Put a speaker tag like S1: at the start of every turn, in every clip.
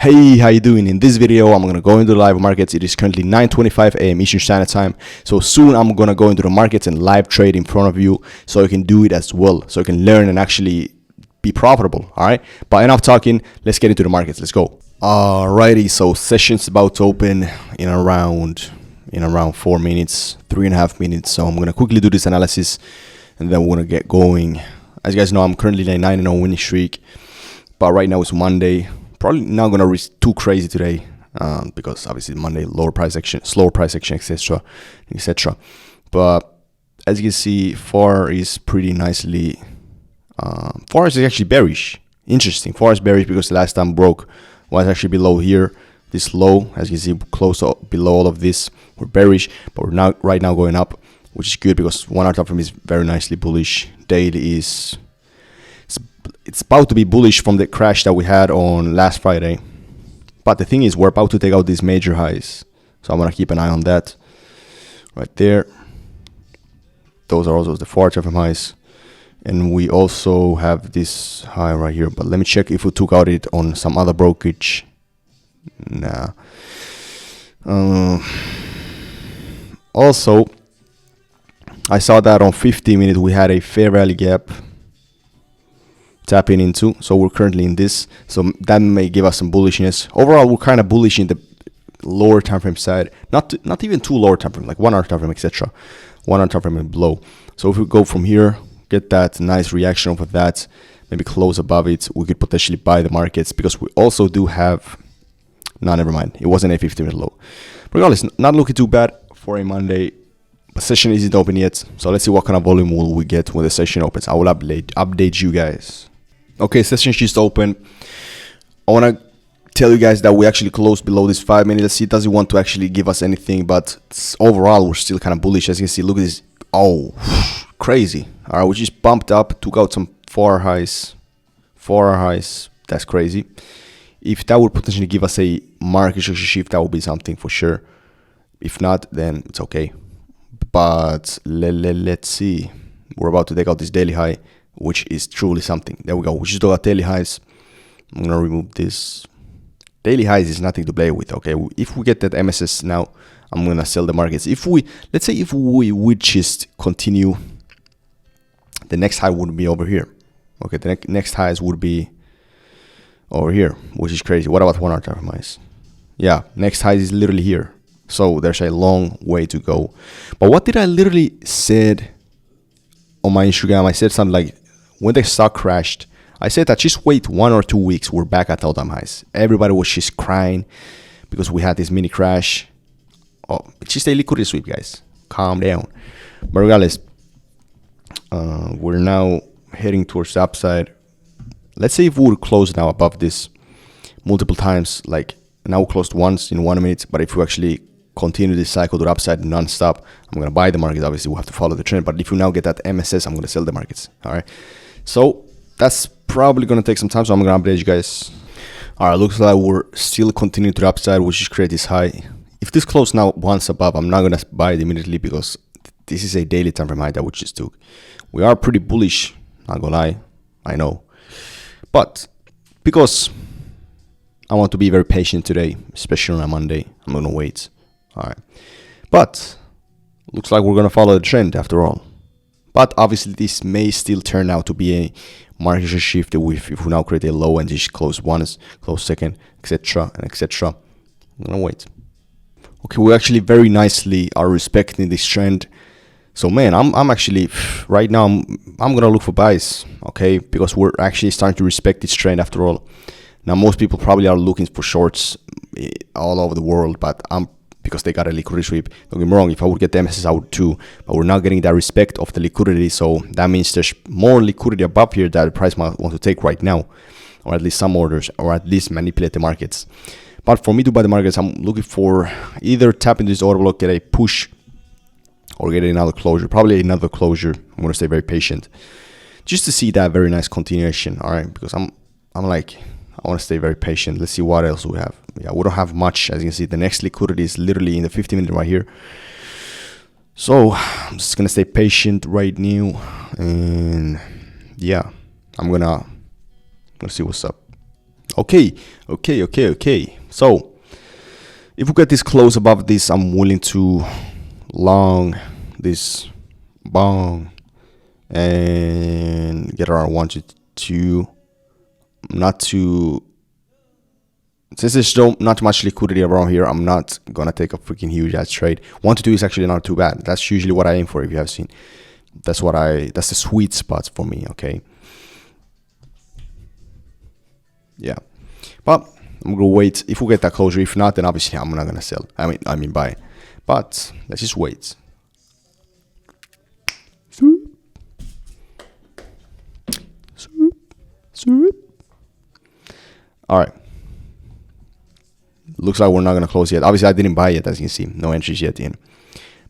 S1: Hey, how you doing? In this video, I'm gonna go into the live markets. It is currently 9:25 a.m. Eastern Standard Time. So soon I'm gonna go into the markets and live trade in front of you, so you can do it as well. So you can learn and actually be profitable. All right. But enough talking. Let's get into the markets. Let's go. Alrighty. So session's about to open in around 4 minutes, 3.5 minutes. So I'm gonna quickly do this analysis, and then we're gonna get going. As you guys know, I'm currently in a 9-0 winning streak, but right now it's Monday. Probably not gonna reach too crazy today, because obviously Monday slower price action, etc. But as you can see, FAR is pretty nicely. FAR is actually bearish. Interesting. FAR is bearish because the last time broke was actually below here. This low, as you can see, close up below all of this. We're bearish, but we're now right now going up, which is good because 1 hour time frame is very nicely bullish. Daily is. It's about to be bullish from the crash that we had on last Friday. But the thing is, we're about to take out these major highs. So I'm going to keep an eye on that. Right there. Those are also the 4 hour highs. And we also have this high right here. But let me check if we took out it on some other brokerage. Nah. Also, I saw that on 50 minutes we had a fair value gap tapping into, so we're currently in this, so that may give us some bullishness. Overall, we're kind of bullish in the lower time frame side, not even too lower time frame, like 1 hour time frame, etc. 1 hour time frame and below. So if we go from here, get that nice reaction off of that, maybe close above it, we could potentially buy the markets, because we also do have, no, never mind, it wasn't a 50-minute low. Regardless, not looking too bad for a Monday. But session isn't open yet, so let's see what kind of volume will we get when the session opens. I will update you guys. Okay, session just open. I want to tell you guys that we actually closed below this 5 minute. Let's see, it doesn't want to actually give us anything, but overall we're still kind of bullish. As you can see, look at this. Oh, crazy. All right, we just bumped up, took out some 4 hour highs. That's crazy. If that would potentially give us a market structure shift, that would be something for sure. If not, then it's okay. But let's see. We're about to take out this daily high, which is truly something. There we go. We just took out daily highs. I'm gonna remove this. Daily highs is nothing to play with. Okay, if we get that MSS now, I'm gonna sell the markets. Let's say if we would just continue, the next high would be over here. Okay, the next highs would be over here, which is crazy. What about 1 hour time highs? Yeah, next high is literally here. So there's a long way to go. But what did I literally said on my Instagram? I said something like, when the stock crashed, I said that just wait 1 or 2 weeks, we're back at all-time highs. Everybody was just crying because we had this mini crash. Oh, it's just a liquidity sweep, guys. Calm down. But regardless, we're now heading towards the upside. Let's say if we would close now above this multiple times, like now we closed once in 1 minute, but if we actually continue this cycle to the upside non-stop, I'm going to buy the market. Obviously, we'll have to follow the trend. But if we now get that MSS, I'm going to sell the markets. All right. So that's probably going to take some time. So I'm going to update you guys. All right. Looks like we're still continuing to the upside, which is create this high. If this close now once above, I'm not going to buy it immediately because this is a daily time frame high that we just took. We are pretty bullish. Not going to lie. I know. But because I want to be very patient today, especially on a Monday, I'm going to wait. All right, but looks like we're going to follow the trend after all. But obviously, this may still turn out to be a market shift if we now create a low and just close once, close second, etc. and etc. I'm going to wait. Okay, we actually very nicely are respecting this trend. So man, I'm actually right now I'm gonna look for buys. Okay, because we're actually starting to respect this trend after all. Now most people probably are looking for shorts all over the world, but because they got a liquidity sweep. Don't get me wrong, if I would get the MSS, I would too. But we're not getting that respect of the liquidity, so that means there's more liquidity above here that the price might want to take right now, or at least some orders, or at least manipulate the markets. But for me to buy the markets, I'm looking for either tap into this order block, get a push, or get another closure. Probably another closure. I'm gonna stay very patient, just to see that very nice continuation. All right, because I'm like, I want to stay very patient. Let's see what else we have. Yeah, we don't have much. As you can see, the next liquidity is literally in the 50 minute right here. So I'm just gonna stay patient right now, and yeah, I'm gonna see what's up. Okay, okay. So if we get this close above this, I'm willing to long this bong and get around 1 to 2. Not to Since there's still not much liquidity around here, I'm not gonna take a freaking huge ass trade. 1 to 2 is actually not too bad. That's usually what I aim for. If you have seen, that's the sweet spot for me. Okay, yeah, but I'm gonna wait. If we get that closure, if not, then obviously I'm not gonna sell. I mean buy. But let's just wait. Swoop, swoop, swoop. All right. Looks like we're not gonna close yet. Obviously, I didn't buy yet, as you can see. No entries yet in.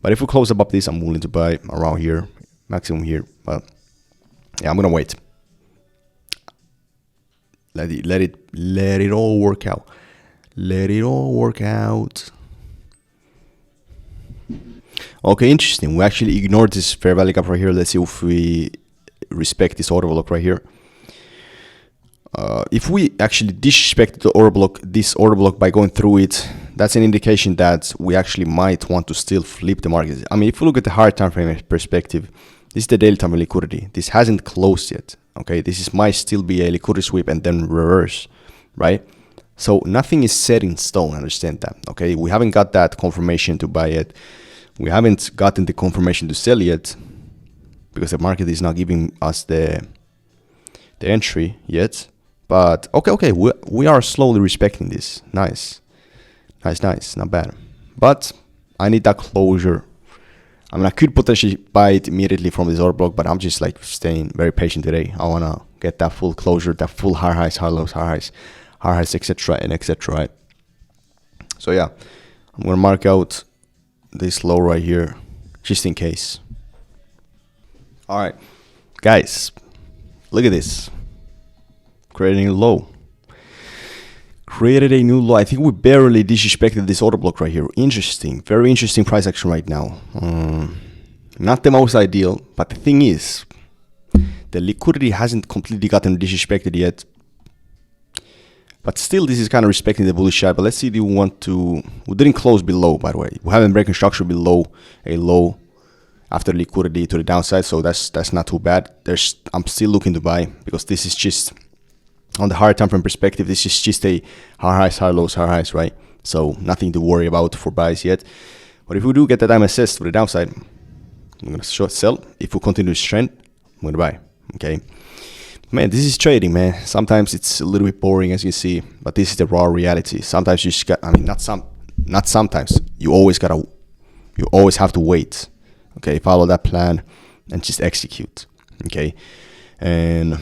S1: But if we close above this, I'm willing to buy around here, maximum here. But yeah, I'm gonna wait. Let it all work out. Let it all work out. Okay, interesting. We actually ignored this fair value gap right here. Let's see if we respect this order block right here. If we actually disrespect this order block by going through it, that's an indication that we actually might want to still flip the market. I mean, if you look at the higher time frame perspective, this is the daily time liquidity. This hasn't closed yet. Okay, might still be a liquidity sweep and then reverse, right? So nothing is set in stone. Understand that. Okay, we haven't got that confirmation to buy yet. We haven't gotten the confirmation to sell yet because the market is not giving us the entry yet. But okay, we are slowly respecting this. Nice, not bad. But I need that closure. I mean, I could potentially buy it immediately from this order block, but I'm just like staying very patient today. I wanna get that full closure, that full high highs, high lows, high highs, etc. and etc. Right? So yeah, I'm gonna mark out this low right here, just in case. All right, guys, look at this. Creating a low. Created a new low. I think we barely disrespected this order block right here. Interesting. Very interesting price action right now. Not the most ideal, but the thing is, the liquidity hasn't completely gotten disrespected yet. But still, this is kind of respecting the bullish side. But let's see if you want to... We didn't close below, by the way. We haven't broken structure below a low after liquidity to the downside. So that's not too bad. I'm still looking to buy because this is just... On the higher time frame perspective, this is just a high highs, high lows, high highs, right? So nothing to worry about for buys yet. But if we do get that MSS to the downside, I'm gonna short sell. If we continue this trend, I'm gonna buy. Okay, man, this is trading, man. Sometimes it's a little bit boring, as you see, but this is the raw reality. Sometimes you just got. I mean, not sometimes. You always have to wait. Okay, follow that plan and just execute. Okay, and.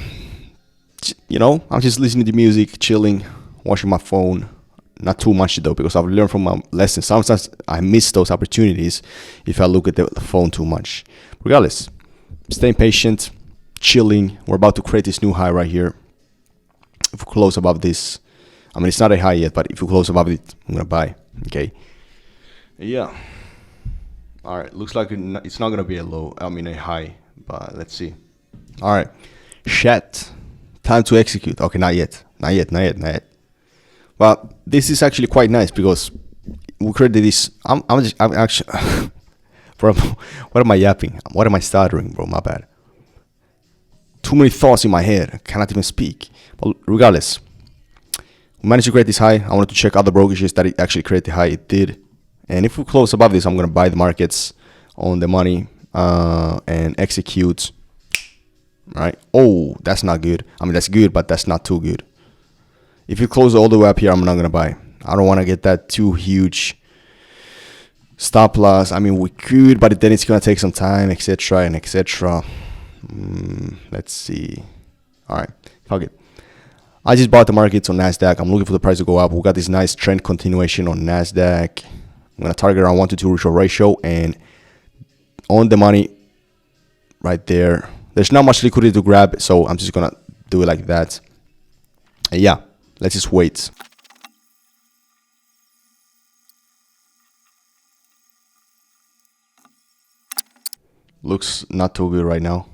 S1: I'm just listening to music, chilling, watching my phone. Not too much though, because I've learned from my lessons. Sometimes I miss those opportunities if I look at the phone too much. Regardless, staying patient, chilling. We're about to create this new high right here. If we close above this, I mean, it's not a high yet, but if we close above it, I'm gonna buy. Okay. Yeah. All right. Looks like it's not gonna be a low. I mean, a high, but let's see. All right. Chat. Time to execute. Okay, not yet. But this is actually quite nice because we created this. I'm actually. Bro, what am I yapping? What am I stuttering, bro? My bad. Too many thoughts in my head. I cannot even speak. But regardless, we managed to create this high. I wanted to check other brokerages that it actually created the high. It did. And if we close above this, I'm gonna buy the markets on the money and execute. Right? Oh, that's not good. I mean, that's good, but that's not too good. If you close all the way up here, I'm not gonna buy. I don't want to get that too huge stop loss. I mean, we could, but then it's gonna take some time, etc. and etc. Let's see. All right, fuck it. I just bought the markets on Nasdaq. I'm looking for the price to go up. We got this nice trend continuation on Nasdaq. I'm gonna target around 1 to 2 ratio and on the money right there. There's not much liquidity to grab, so I'm just gonna do it like that. And yeah, let's just wait. Looks not too good right now.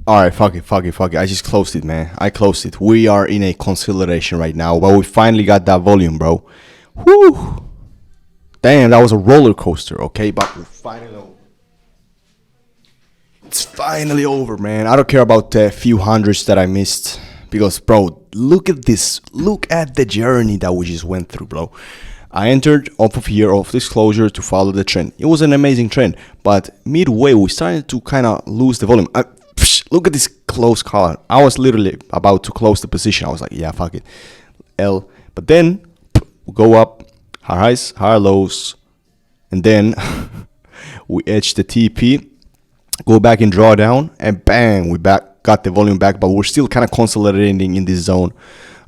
S1: Alright, fuck it. I just closed it, man. I closed it. We are in a consolidation right now, but we finally got that volume, bro. Whew. Damn, that was a roller coaster, okay? But we're finally over. It's finally over, man. I don't care about the few hundreds that I missed. Because, bro, look at this. Look at the journey that we just went through, bro. I entered off of here, off this closure to follow the trend. It was an amazing trend. But midway, we started to kind of lose the volume. Look at this close call. I was literally about to close the position. I was like, yeah, fuck it. L. But then, we go up, higher highs, higher lows. And then, we edge the TP, go back in drawdown, and bang, we got the volume back. But we're still kind of consolidating in this zone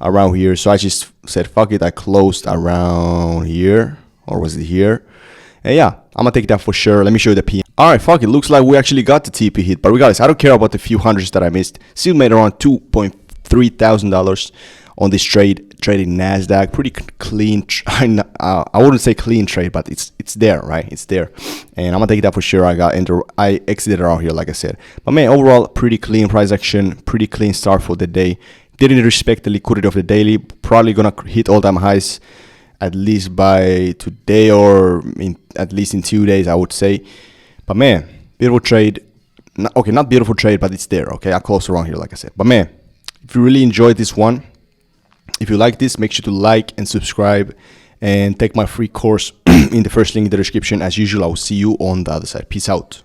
S1: around here. So I just said, fuck it. I closed around here. Or was it here? And yeah, I'm gonna take that for sure. Let me show you the PM. Alright, fuck it. Looks like we actually got the TP hit. But regardless, I don't care about the few hundreds that I missed. Still made around $2.3 thousand on this trade, trading Nasdaq. Pretty clean. I wouldn't say clean trade, but it's there, right? It's there, and I'm gonna take that for sure. I exited around here, like I said. But man, overall, pretty clean price action. Pretty clean start for the day. Didn't respect the liquidity of the daily. Probably gonna hit all-time highs at least by today, or at least in 2 days, I would say. But man, beautiful trade. Okay, not beautiful trade, but it's there. Okay, I closed around here, like I said. But man, if you really enjoyed this one, if you like this, make sure to like and subscribe and take my free course in the first link in the description. As usual, I will see you on the other side. Peace out.